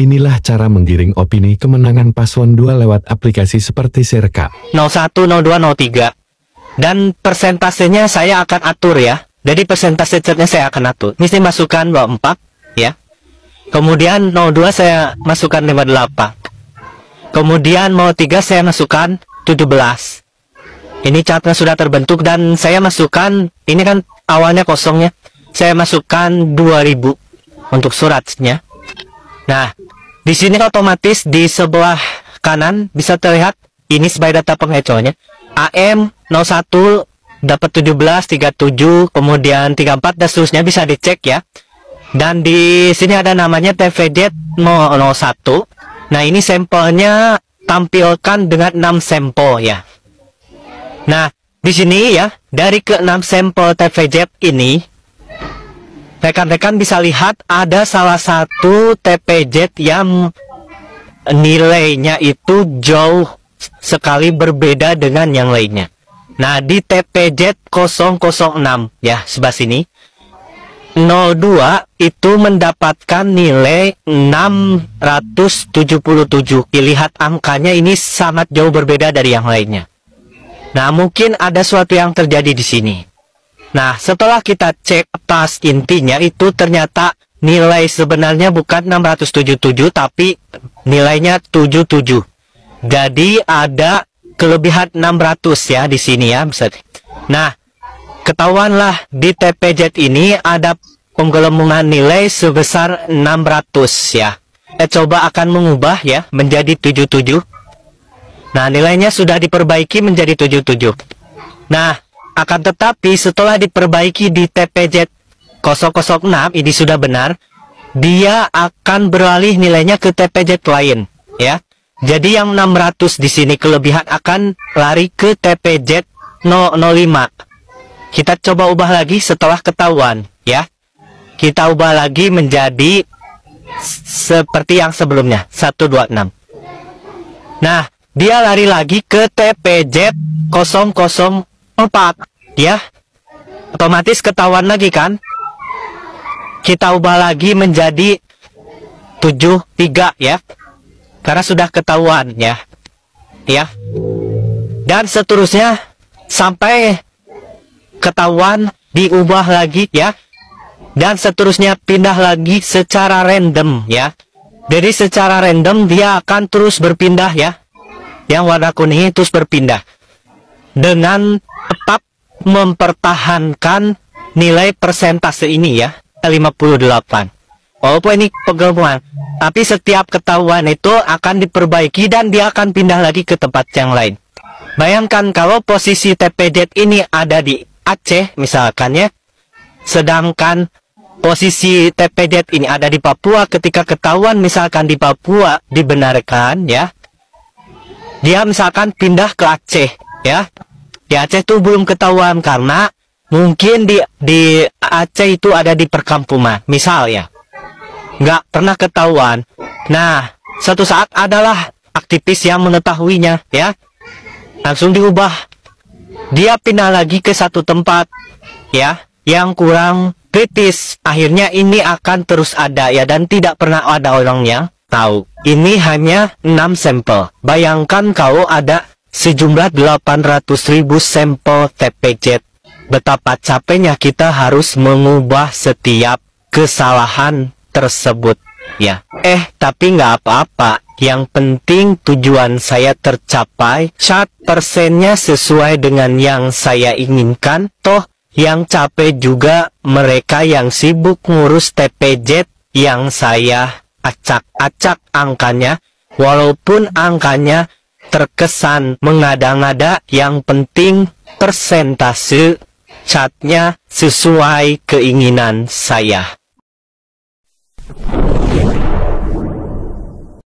Inilah cara menggiring opini kemenangan paslon 2 lewat aplikasi seperti Sirka. 01, 02, 03. Dan persentasenya saya akan atur ya. Jadi persentase chatnya saya akan atur. Mesti masukkan 24 ya. Kemudian 02 saya masukkan 58. Kemudian 03 saya masukkan 17. Ini catnya sudah terbentuk dan saya masukkan, ini kan awalnya kosongnya, saya masukkan 2000 untuk suratnya. Nah, di sini otomatis di sebelah kanan bisa terlihat ini sebagai data pengecohnya. AM 01 dapat 17, 37, kemudian 34 dan seterusnya bisa dicek ya. Dan di sini ada namanya TVZ 01. Nah, ini sampelnya tampilkan dengan 6 sampel ya. Nah, di sini ya, dari ke-6 sampel TVZ ini, rekan-rekan bisa lihat ada salah satu TPZ yang nilainya itu jauh sekali berbeda dengan yang lainnya. Nah, di TPZ 006 ya, sebelah sini 02 itu mendapatkan nilai 677. Dilihat angkanya ini sangat jauh berbeda dari yang lainnya. Nah, mungkin ada sesuatu yang terjadi di sini. Nah, setelah kita cek atas intinya itu ternyata nilai sebenarnya bukan 677 tapi nilainya 77. Jadi ada kelebihan 600 ya di sini ya. Nah, ketahuanlah di TPZ ini ada penggelembungan nilai sebesar 600 ya. Coba akan mengubah ya menjadi 77. Nah, nilainya sudah diperbaiki menjadi 77. Nah, akan tetapi setelah diperbaiki di TPZ 006 ini sudah benar, dia akan beralih nilainya ke TPZ lain ya. Jadi yang 600 di sini kelebihan akan lari ke TPZ 005. Kita coba ubah lagi setelah ketahuan ya. Kita ubah lagi menjadi seperti yang sebelumnya 126. Nah, dia lari lagi ke TPZ 004 ya. Otomatis ketahuan lagi kan. Kita ubah lagi menjadi 73 ya. Karena sudah ketahuan ya. Ya. Dan seterusnya sampai ketahuan diubah lagi ya. Dan seterusnya pindah lagi secara random ya. Jadi secara random dia akan terus berpindah ya. Yang warna kuning terus berpindah dengan tetap mempertahankan nilai persentase ini ya 58. Walaupun ini penggabungan, tapi setiap ketahuan itu akan diperbaiki dan dia akan pindah lagi ke tempat yang lain. Bayangkan kalau posisi TPZ ini ada di Aceh misalkan ya, sedangkan posisi TPZ ini ada di Papua. Ketika ketahuan misalkan di Papua dibenarkan ya, dia misalkan pindah ke Aceh ya. Di Aceh itu belum ketahuan karena mungkin di Aceh itu ada di perkampungan misal ya, nggak pernah ketahuan. Nah, suatu saat adalah aktivis yang mengetahuinya ya, langsung diubah, dia pindah lagi ke satu tempat ya yang kurang kritis. Akhirnya ini akan terus ada ya, dan tidak pernah ada orang yang tahu. Ini hanya 6 sampel. Bayangkan kalau ada sejumlah 800.000 sampel TPZ. Betapa capeknya kita harus mengubah setiap kesalahan tersebut ya. Tapi nggak apa-apa. Yang penting tujuan saya tercapai. Cat persennya sesuai dengan yang saya inginkan. Toh yang capek juga mereka yang sibuk ngurus TPZ yang saya acak-acak angkanya. Walaupun angkanya terkesan mengada-ngada, yang penting persentase catnya sesuai keinginan saya.